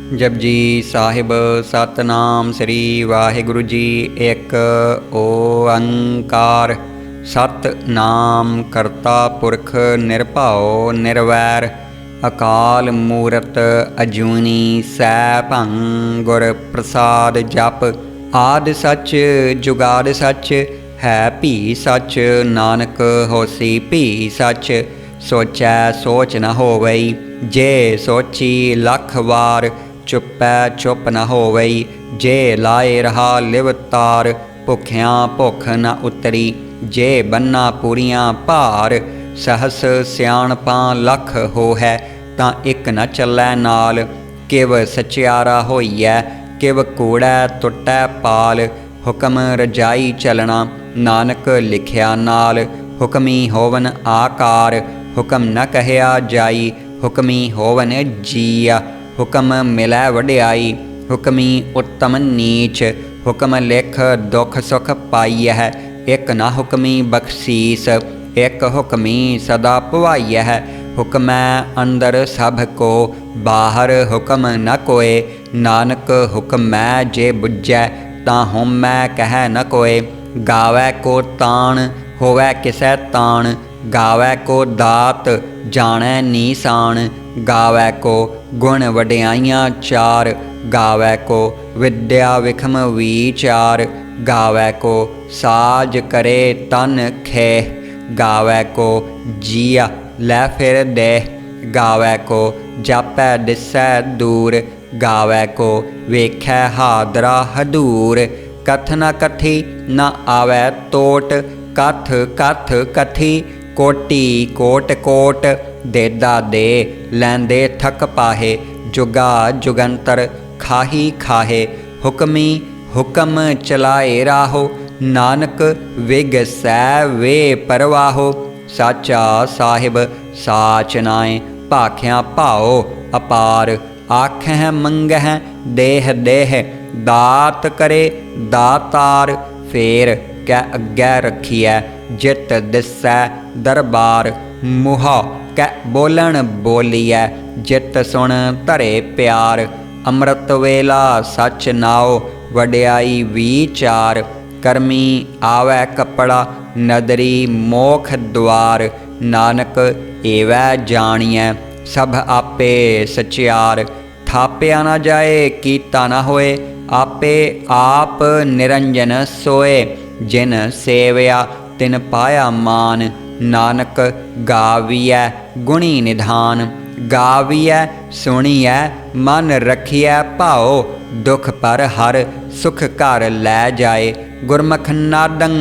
जपजी साहिब सतनाम श्री वाहिगुरु जी एक ओंकार। सतनाम करता पुरख निरभाओ निर्वैर अकाल मूरत अजूनी सैभं गुर प्रसाद जप। आदि सच जुगाद सच है भी सच नानक होसी भी सच। सोचै सोच न होवई जे सोची लख वार। चुपै चुप न होवई जे लाए रहा लिवतार। भुखियाँ भुख न उतरी जे बन्ना पूरियां भार। सहस सियाणपां लख हो है तां इक न चलै नाल। किव सचियारा होइए किव कूड़ै टुटै पाल। हुक्म रजाई चलना नानक लिखिया नाल। हुक्मी होवन आकार हुक्म न कहया जाई। हुक्मी होवन जीया हुक्म मिलै वड्याई। हुक्मी उत्तम नीच हुक्म लिख दुख सुख पाईयह। एक न हुक्मी बख्शीस एक हुक्मी सदा भवाईयह। हुक्मै अंदर सब को बाहर हुक्म न कोय। नानक हुक्मै जे बुझै तां होमै कह न कोय। गावै को ताण होवै किसै ताण। गावै को दात जाणै नीसान। गावै को गुण वड्याइयां चार। गावै को विद्या विखम विचार। गावै को साज करे तन खेह। गावै को जिया लै फिर देह। गावै को जापै दिसै दूर। गावै को वेखै हादरा हदूर। कथ न कथी न आवै तोट। कथ कथ कथी कोटि कोट कोट। देदा दे लैंदे थक पाहे जुगा जुगंतर खाही खाहे। हुक्मी हुक्म चलाए राहो नानक विग सै वे परवाहो। साचा साहिब साच नाए भाख्यां भाओ अपार। आखैं मंगह देह देह दात करे दातार। फेर कै अग्गै रखिए जित दिसै दरबार। मुहा कै बोलन बोलिए जित सुन धरे प्यार। अमृत वेला सच नाओ वड्याई विचार। करमी आवै कपड़ा नदरी मोख द्वार। नानक एवै जानिए सब आपे सचियार। थापिया न जाए कीता न होए आपे आप निरंजन सोए। जिन सेवया तिन पाया मान। नानक गावियै गुणी निधान। गावियै सुनियै मन रखियै भाओ। दुख पर हर सुख घर लै जाए। गुरमुख नादं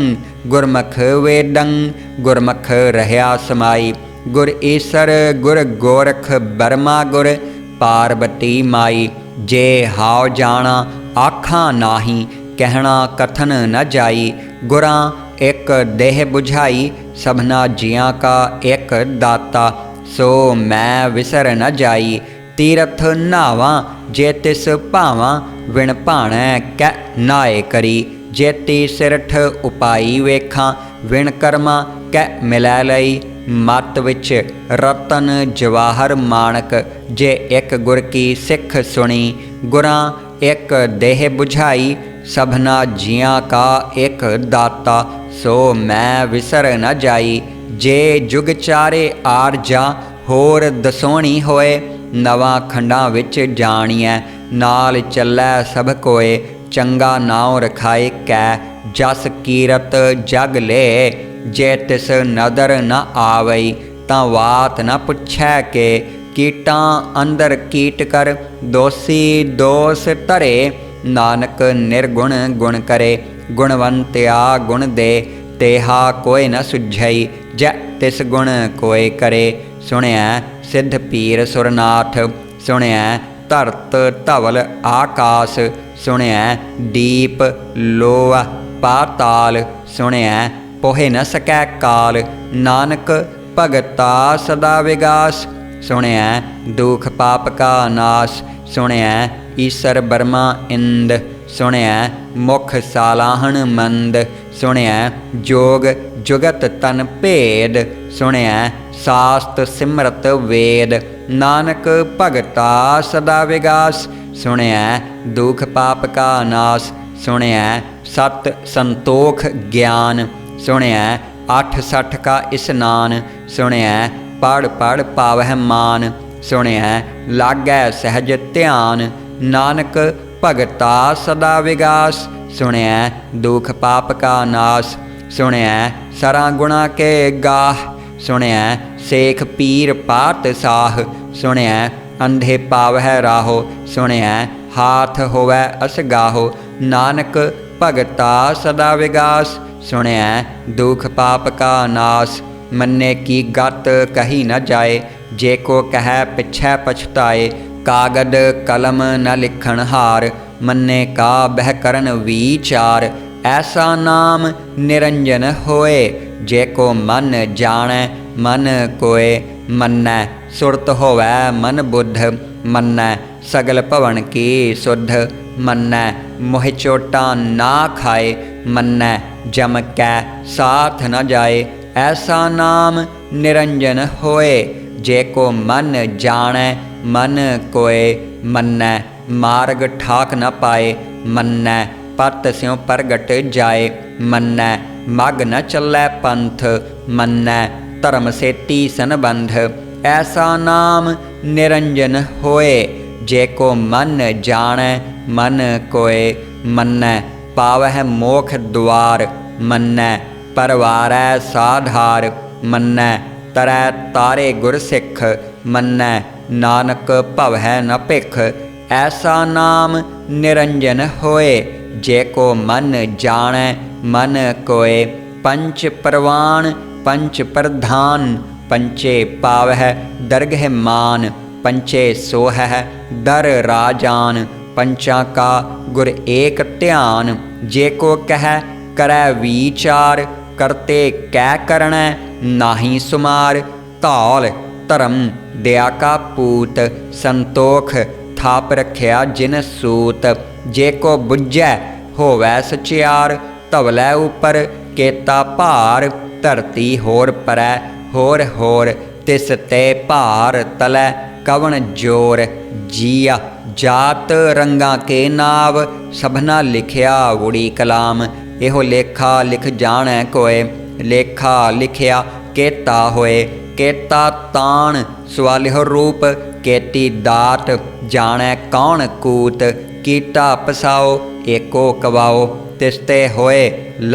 गुरमुख वेदं गुरमुख रहया समाई। गुर ईसर गुर गोरख बर्मा गुर पार्वती माई। जे हाव जाना आखां नाही कहना कथन न जाई। गुरां एक देह बुझाई सबना जियां का एक दाता। सो मैं विसर न जाई तीरथ नावां जे तिस भावां। विण भाणै कै नाए करी जेती सिरठ उपाई वेखां। विण कर्मा कै मिलै लई मत विच रतन जवाहर माणक। जे एक गुर की सिख सुनी गुरां एक देह बुझाई। सबना जियां का एक दाता सो मैं विसर न जाई। जे जुग चारे आरजा होर दसोणी होए। नवां खंडां विच जाणिए नाल चलै सब कोए। चंगा नाव रखाए कै जस कीरत जग ले। जे तिस नदर न आवई तां वात न पुछै के। कीटां अंदर कीट कर दोषी दोष धरे। नानक निर्गुण गुण करे गुणवंत्या गुण दे। तेहा कोई न सुझई जै तिस गुण कोय करे। सुणिया सिद्ध पीर सुरनाथ सुणिया धरत धवल आकाश। सुणिया दीप लोआ पाताल। सुणिया पोहे न सकै काल। नानक भगता सदा विगास। सुणिया दुख पाप का नाश। सुणिया ईसर बर्मा इंद। सुणिया मुख सालाहन मंद। सुणिया जोग जुगत तन भेद। सुणिया सास्त सिमरत वेद। नानक भगता सदा विगास। सुनिया दुख पाप का नाश। सुनिया सत संतोख ज्ञान। सुनिया 8 का स्नान। सुनिया पढ़ पढ़ पावह मान। सुनिया लागै सहज ध्यान। नानक भगता सदा विगास। सुनिया दुख पाप का नाश। सुनिया सरा गुणा के गाह। सुनिया सेख पीर पात साह। सुनिया अंधे पावह राहो। सुनिया हाथ होवै असगाहो। नानक भगता सदा विगास। सुनिया दुख पाप का नाश। मन्ने की गत कही न जाए। जे को कह पिछै पछताए। कागद कलम न लिखण हार। मन्ने का बह करन विचार। ऐसा नाम निरंजन होए। जे को मन जानै मन कोय। मन्नै सुरत होवै मन बुद्ध। मन्नै सगल भवन की सुध। मन्नै मोह चोटा ना खाए। मन्नै जम कै साथ न जाए। ऐसा नाम निरंजन होए। जे को मन जानै मन कोय। मन्नै मार्ग ठाक न पाए। मन्नै पत स्यों प्रगट जाए। मन्नै मग न चलै पंथ। मन्नै धर्म सेती संबंध। ऐसा नाम निरंजन होए। जे को मन जानै मन कोय। मन्नै पावह मोख द्वार। मन्नै परवारै साधार। मन्नै तरै तारे गुर सिख। मन्नै नानक भवै न भिख। ऐसा नाम निरंजन होए। जे को मन जानै मन कोय। पंच परवान पंच प्रधान। पंचे पावह दरगह मान। पंचे सोहह दर राजान। पंचा का गुर एक ध्यान। जे को कह करै विचार। करते कै करणै नाहीं सुमार। धौल धर्म दया का पूत। संतोख थाप रखिया जिन सूत। जे को बुझै होवै सचियार। धवलै उपर केता भार। धरती होर परै होर होर। तिस ते भार तलै कवन जोर। जिया जात रंगा के नाव। सबना लिखिया उड़ी कलाम। एहो लेखा लिख जाणै कोय। लेखा लिखिया केता होए। केता ताण सवालिहो रूप। केती दात जाणै कौन कूत। कीता पसाओ एको कवाओ। तिसते होए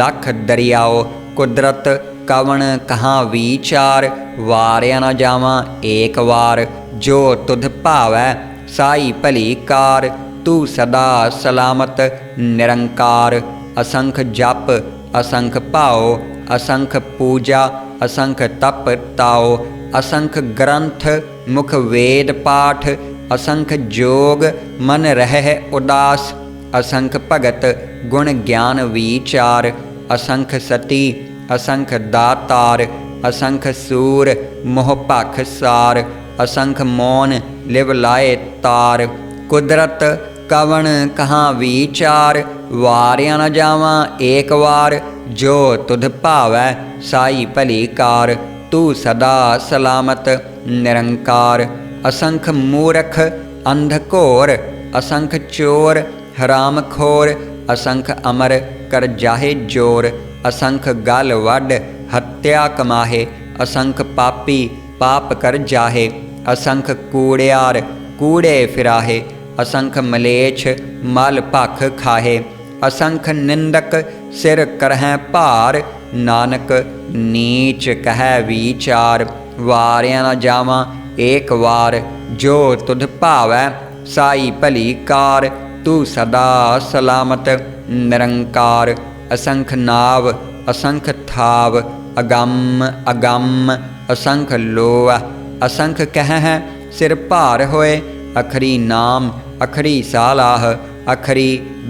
लख दरियाओ। कुदरत कवन कहाँ विचार। वारिया न जावां एक वार। जो तुध भावै साई भली कार। तू सदा सलामत निरंकार। असंख जप असंख भाओ। असंख पूजा असंख तप ताओ। असंख ग्रंथ मुख वेद पाठ। असंख जोग मन रहै उदास। असंख भगत गुण ज्ञान विचार। असंख सती असंख दातार। असंख सूर मोह भख सार। असंख मौन लिव लाए तार। कुदरत कवन कहाँ विचार। वारिया न जावां एक वार। जो तुध भावै साई भली कार। तू सदा सलामत निरंकार। असंख मूरख अंध घोर। असंख चोर हराम खोर। असंख अमर कर जाहे जोर। असंख गल वड हत्या कमाहे। असंख पापी पाप कर जाहे। असंख कूड़ियार कूड़े फिराहे। असंख मलेच्छ मल भख खाहे। असंख निंदक सिर करहै भार। नानक नीच कहै विचार। वारिया न जावां एक वार। जो तुध भावै साई भली कार। तू सदा सलामत निरंकार। असंख नाव असंख थाव। अगम अगम असंख लोह। असंख कहै सिर भार होए। अखरी नाम अखरी सालाह। अखरी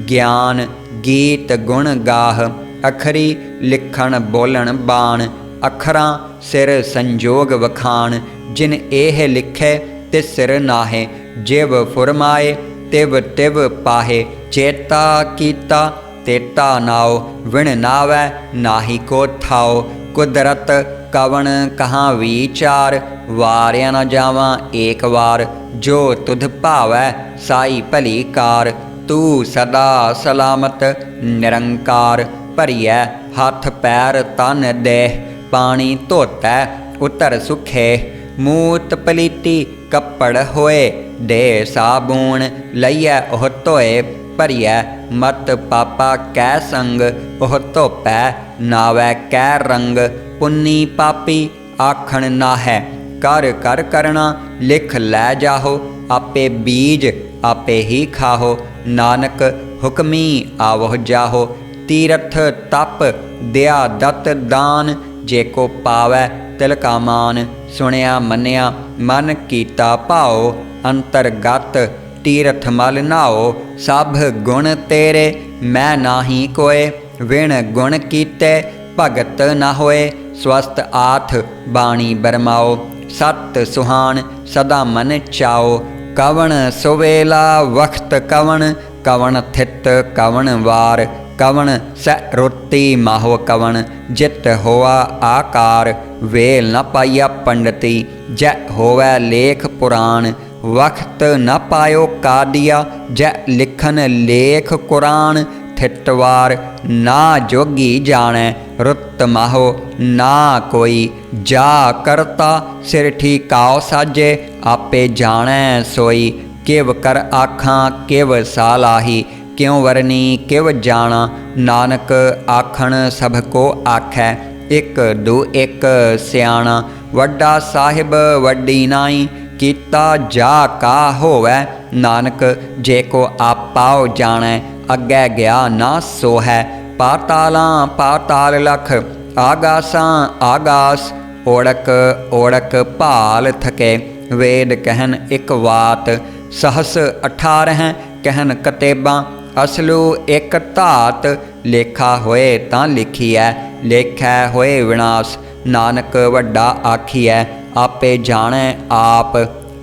ज्ञान गीत गुण गाह। अखरी लिखण बोलण बाण। अखरां सिर संजोग वखाण। जिन एह लिखै तिस सिर नाहे। जिव फुरमाए तिव तिव पाहे। चेता कीता तेता नाओ। विण नावै नाहि को थाओ। कुदरत कवन कहाँ विचार। वारिया न जावां एक वार। जो तुध भावै साई भली कार। तू सदा सलामत निरंकार। भरियै हथ पैर तन देह। पानी धोतै उतर सुखे। मूत पलीती कपड़ होए। दे साबून लईयै ओह धोए। भरियै मत पापा कै संग। ओह धोपै नावै कै रंग। पुन्नी पापी आखण नाहै। कर कर करना लिख लै जाहो। आपे बीज आपे ही खाहो। नानक हुक्मी आवह जाहो। तीरथ तप दया दत्त दान। जे को पावै तिल का मान। सुनिया मनिया मन कीता भाओ। अंतरगत तीरथ मल नाओ। सब गुण तेरे मैं नाही कोय। विण गुण कीते भगत न होए। स्वस्थ आथ बाणी बरमाओ। सत सुहान सदा मन चाओ। कवन सुवेला वक्त कवन। कवन थित कवन वार। कवन स रोती माहो कवन। जित होआ आकार वेल न पाइया पंडिती। जै होवै लेख पुराण। वक्त न पायो कादिया। जै लिखन लेख कुरान। थितवार ना जोगी जानै। रुत माहो ना कोई। जा करता सिर ठीकाओ साजे। आपे जानै सोई। किव कर आखां किव सालाही। क्यों वरनी किव जाना। नानक आखण सब को आखै। एक दो एक सियाणा। वड्डा साहिब वड्डी नाई। कीता जा का होवै। नानक जे को आपाओ जानै। अग्गै गया ना सो है। पातालां पाताल लख। आगासां आगास। ओड़क ओड़क भाल थके। वेद कहन एक वात। सहस 18 कहन कतेबां। असलू एक धात। लेखा होए तां लिखिਐ। लेखै होए विनाश। नानक वड्डा आखिਐ। आपे जाणै आप।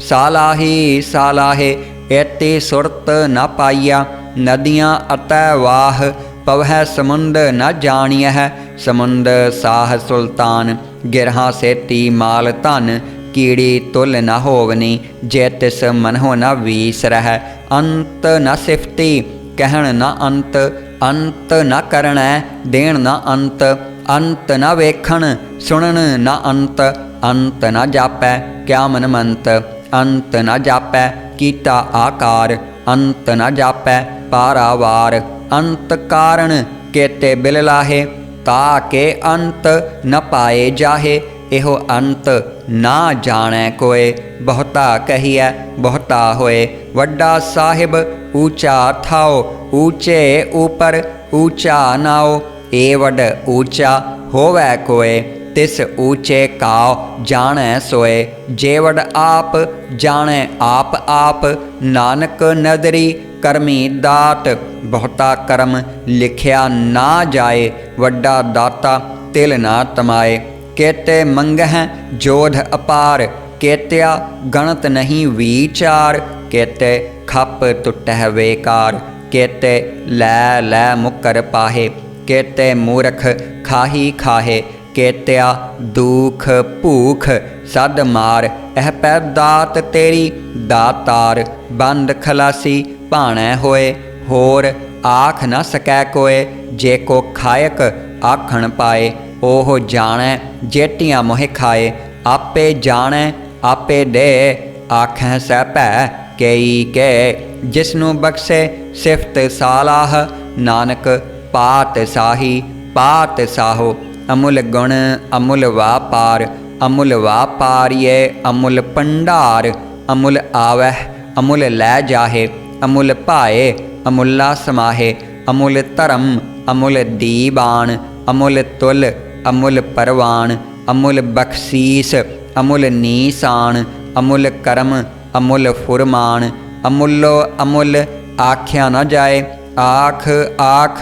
सालाही सालाहे एती सुरत न पाइया। नदियाँ अतै वाह। पवै समुंद न जानियह। समुंद साह सुल्तान। गिरहा सेती माल धन। कीड़ी तुल न होवनी। जे तिस मनहो न वीस रह। अंत न सिफती कहण न अंत। अंत न करणै देण न अंत। अंत न वेखण सुणन न अंत। अंत न जापै क्या मनमंत। अंत न जापै कीता आकार। अंत न जापै पारावार। अंत कारण केते बिल लाहे। ताके अंत न पाए जाहे। एहो अंत ना जाणै कोय। बहुता कहिए बहुता होए। वड्डा साहिब ऊंचा थाओ। ऊंचे ऊपर ऊंचा नाओ। एवड ऊंचा होवै कोय। तिस ऊंचे काओ जाणै सोए। जेवड आप जाणै आप आप। नानक नदरी करमी दात। बहुता कर्म लिखिया ना जाए। वड्डा दाता तिल ना तमाए। केते मंगह जोध अपार। केत्या गणत नहीं विचार। केते खप टुटह बेकार। केते लै लै मुकर पाहे। केते मूर्ख खाही खाहे। केत्या दुख भूख सद मार। एह पै दात तेरी दातार। बंद खलासी भाणै होए। होर आख न सकै कोय। जे को खायक आखण पाए। ओह जाणै जेटियां मोह खाए। आपे जाणै आपे दे। आखै सै भै कई के। जिसनू बख्शे सिफत सालाह। नानक पात साही पात साहो। अमुल गुण अमुल वापार। अमुल वापारिये अमुल भंडार। अमुल आवह अमुल लै जाहे। अमुल भाए अमुला समाहे। अमुल धर्म अमुल दीबान। अमुल तुल अमुल परवान। अमुल बख्शीस अमुल नीसान। अमुल कर्म अमुल फुरमान। अमुलो अमुल आख्या न जाए। आख आख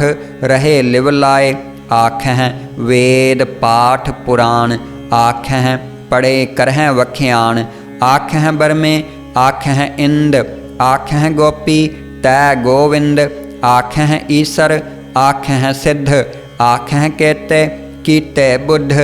रहे लिवलाए। आखह वेद पाठ पुराण। आखह पढ़े करह वख्यान। आखह बरमे आखह इंद। आखह गोपी तै गोविंद। आखह ईसर आखह सिद्ध। आखह केते कीते बुद्ध।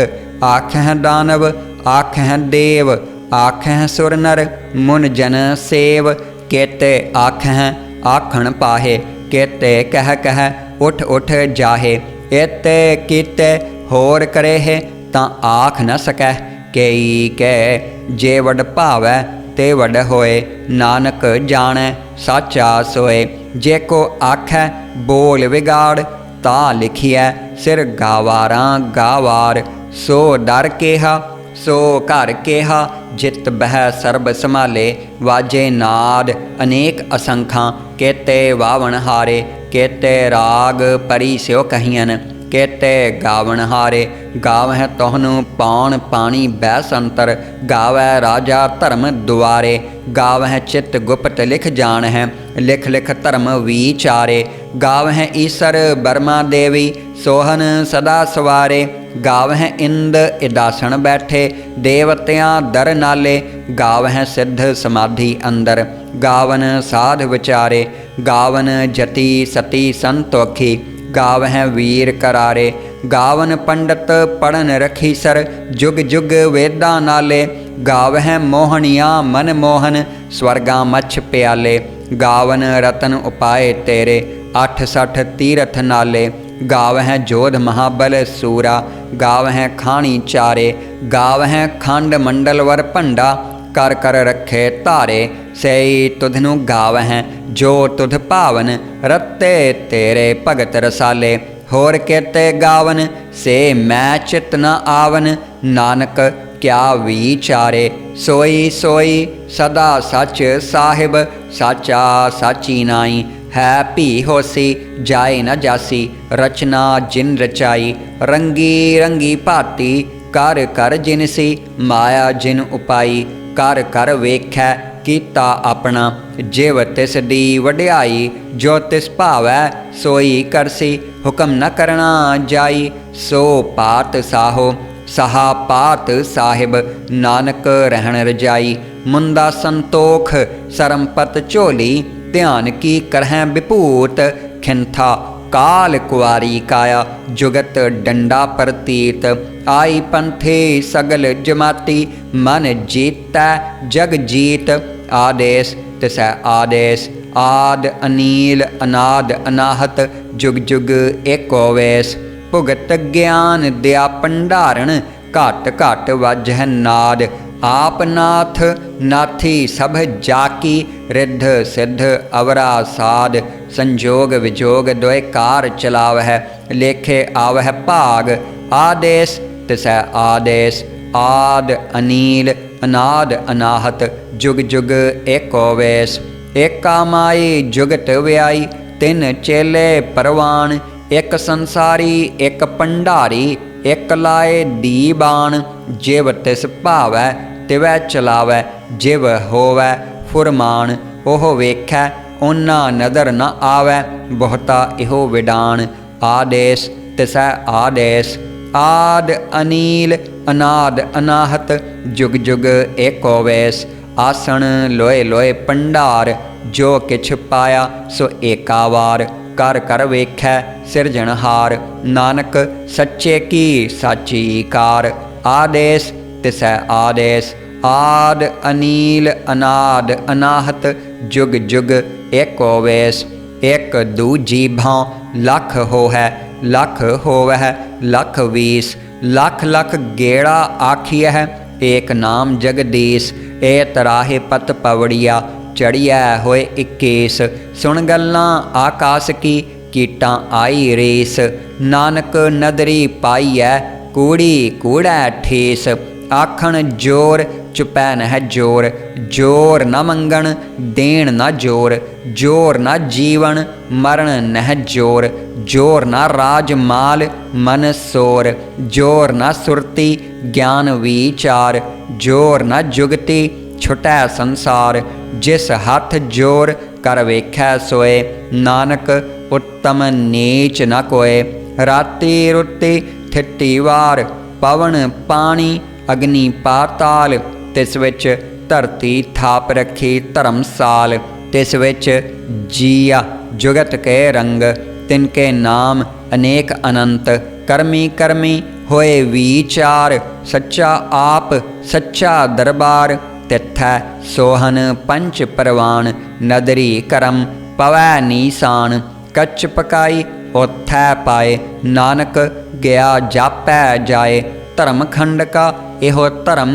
आखह दानव आखह देव। आखह सुर नर मुन जन सेव, केते आखह आखण पाहे, केते कह कह उठ उठ जाहे। एते कीते होर करे है, तां आख न सकੈ। कई कह जे वड भावै ते वड होए, नानक जाणै साचा सोए। जे को आखै बोल विगाड़, ता लिखिਐ सिर गावारां गावार। सो डर केहा सो घर केहा, जित बह सर्ब संभाले। वाजे नाद अनेक असंखां, केते वावण हारे। केते राग परी स्यो कहियन, केते गावण हारे। गावह तोहनु पौन पानी बैसंतर, गावै राजा धर्म दुआरे। गावह चित गुप्त लिख जानह, लिख लिख धर्म विचारे। गावह ईसर बर्मा देवी, सोहन सदा सवारे। गावह इंद इदासन बैठे, देवतियां दर नाले। गावह सिद्ध समाधि अंदर, गावन साध विचारे। गावन जति सती संतोखी, गावह वीर करारे। गावन पंडित पढ़न रखीसर, जुग जुग वेदा नाले। गावह मोहनिया मन मोहन, स्वर्गा मच्छ प्याले। गावन रतन उपाय तेरे, 68 तीरथ नाले। गावह जोध महाबल सूरा, गावह खाणी चारे। गावह खंड मंडल वर भंडा, कर कर रखे धारे। सई तुधनु गावह जो तुध भावन, रत्ते तेरे भगत रसाले। होर केते गावन से मैं चित न आवन, नानक क्या विचारे। सोई सोई सदा सच साहिब, साचा साची नाई। है भी होसी जाए न जासी, रचना जिन रचाई। रंगी रंगी भांति कर कर जिनसी, माया जिन उपाई। कर कर वेखै कीता अपना, जिव तिस दी वड्याई। जो तिस भावै सोई करसी, हुक्म न करना जाई। सो पात साहो सहा पात साहिब, नानक रहन रजाई। मुंदा संतोख सरमपत झोली, ध्यान की करह विभूत। खिंथा काल कुआरी काया, जुगत डंडा प्रतीत। आई पंथे सगल जमाती, मन जीतै जग जीत। आदेश तिसै आदेश, आद अनील अनाद अनाहत। जुग जुग एको वेस, भुगत ज्ञान दया भंडारण। घट घट वजह नाद, आप नाथ नाथी सब जाकी। रिद्ध सिद्ध अवरा साध, संजोग विजोग दोय कार चलावह। लेखे आवह भाग, आदेश तिसै आदेश। आद अनील अनाद अनाहत, जुग जुग एको वेस। एका माई जुगत व्याई, तिन चेले परवान। एक संसारी एक भंडारी, एक लाए दीबान। जिव तिस भावै तिवै चलावै, जिव होवै फुरमान। ओह वेखै ओना नदर न आवै, बहुता इहो विडान। आदेश तिसै आदेश, आद अनील अनाद अनाहत। जुग जुग एको वेस। आसन लोए लोए भंडार, जो किछ पाया सो एका वार। कर कर वेखै सिरजनहार, नानक सच्चे की साची कार। आदेश तिसै आदेश, आद अनील अनाद अनाहत। जुग जुग एको वेस। एक दूजी भां लख होहै, लख होवै लख वीस। लख लख गेड़ा आखियह, एक नाम जगदीश। ए तराहे पत पवड़िया, चढ़िया होए 21। सुन गल्लां आकाश की, कीटां आई रेस। नानक नदरी पाईऐ, कूड़ी कूड़ै ठेस। आखण जोर चुपै नह जोर, जोर न मंगण देण न जोर। जोर न जीवन मरण नह जोर, जोर न राज माल मन सोर। जोर न सुरती ज्ञान विचार, जोर न जुगती छुटै संसार। जिस हथ जोर कर वेखै सोए, नानक उत्तम नीच न कोय। राती रुती ठिट्टी वार, पवन पानी अग्नि पाताल। तिस विच धरती थाप रखी धर्मसाल। तिस विच जिया जुगत के रंग, तिनके नाम अनेक अनंत। कर्मी कर्मी होए विचार, सच्चा आप सच्चा दरबार। तिथै सोहन पंच परवान, नदरी करम पवै नीसान। कच पकाई ओथै पाए, नानक गया जापै जाए। धर्म खंड का एहो धर्म,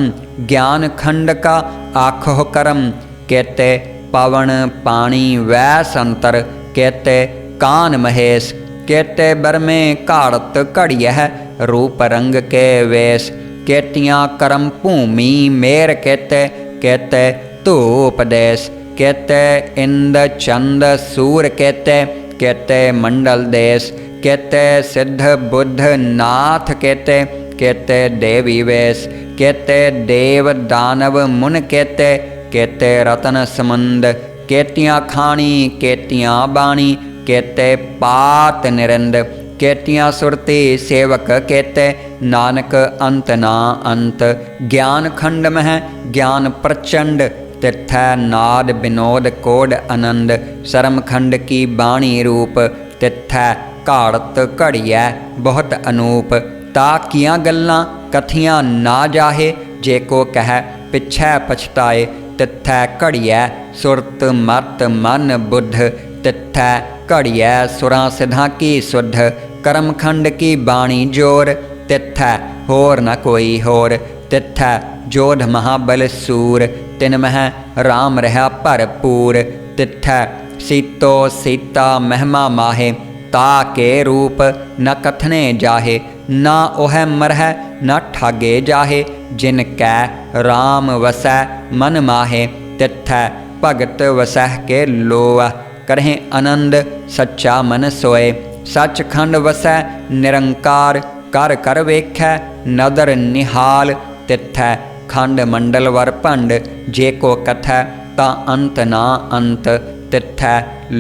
ज्ञान खंड का आखो करम। कहते पवन पानी वै संतर, कहते कान महेश। कहते बरमे घाड़त घड़ियह, रूप रंग के वेश। कहतियाँ करम भूमि मेर कहते, कहते धूप देश। कहते इंद चंद सूर कहते, कहते मंडल देश। कहते सिद्ध बुद्ध नाथ कहते, कहते देवी वेश। कहते देव दानव मुन कहते, कहते रतन समंद। कहतियाँ खानी कहतियाँ बाणी, कहते पात निरंद। कहतियाँ सुरती सेवक कहते, नानक अंत ना अंत। ज्ञान खंड मह ज्ञान प्रचंड, तिथै नाद विनोद कोड आनंद। शर्म खंड की बाणी रूप, तिथै घाड़त घड़ियै बहुत अनूप। ता कियां गल्लां कथियां ना जाहे, जे को कह पिछै पछताए। तिथै घड़ियै सुरत मत मन बुद्ध, तिथै घड़ियै सुरां सिद्धां की सुध। करम खंड की बाणी जोर, तिथै होर न कोई होर। तिथै जोध महाबल सूर, तिन मह राम रहा भरपूर। तिथै सीतो सीता महिमा माहे, ता के रूप न कथने जाहे। ना ओह मरह न ठागे जाहे, जिन कै राम वसै मन माहे। तिथै भगत वसह के लोआ, करहे आनंद सच्चा मन सोए। सचखंड वसै निरंकार, कर कर वेखै नदर निहाल। तिथै खंड मंडल वर भंड, जे को कथै ता अंत ना अंत। तिथै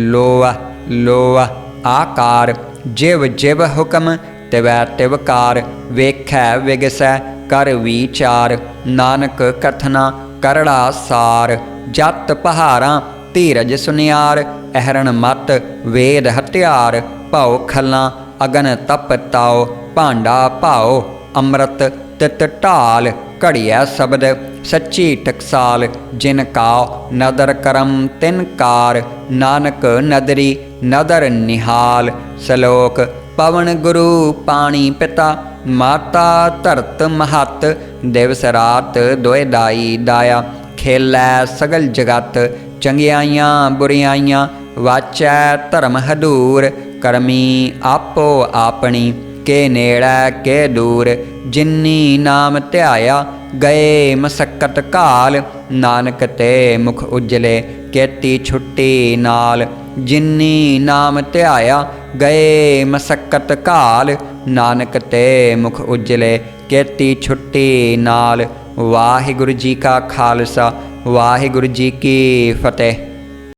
लोआ लोआ आकार, जिव जिव हुक्म तिवै तिवकार। वेखै विगसै कर विचार, नानक कथना करड़ा सार। जत पहारां धीरज सुनियार, अहरण मत वेद हत्यार। भाओ खल्लां अगन तप ताओ, भांडा भाओ अमृत तित ढाल। घड़िया शब्द सच्ची टकसाल, जिन काओ नदर करम तिन कार। नानक नदरी नदर निहाल। सलोक पवन गुरु पानी पिता, माता धरत महत। दिवस रात दोए दाई दाया, खेलै सगल जगत। चंगियाइयां बुरियाइयां वाचै धर्म हदूर। करमी आपो आपनी, के नेड़ै के दूर। जिन्नी नाम ध्याया गए मसक्कत काल, नानक ते मुख उजले केती छुट्टी नाल। जिन्नी नाम ध्याया गए मसक्कत काल, नानक ते मुख उजले केती छुट्टी नाल। वाहिगुरु जी का खालसा, वाहिगुरु जी की फतेह।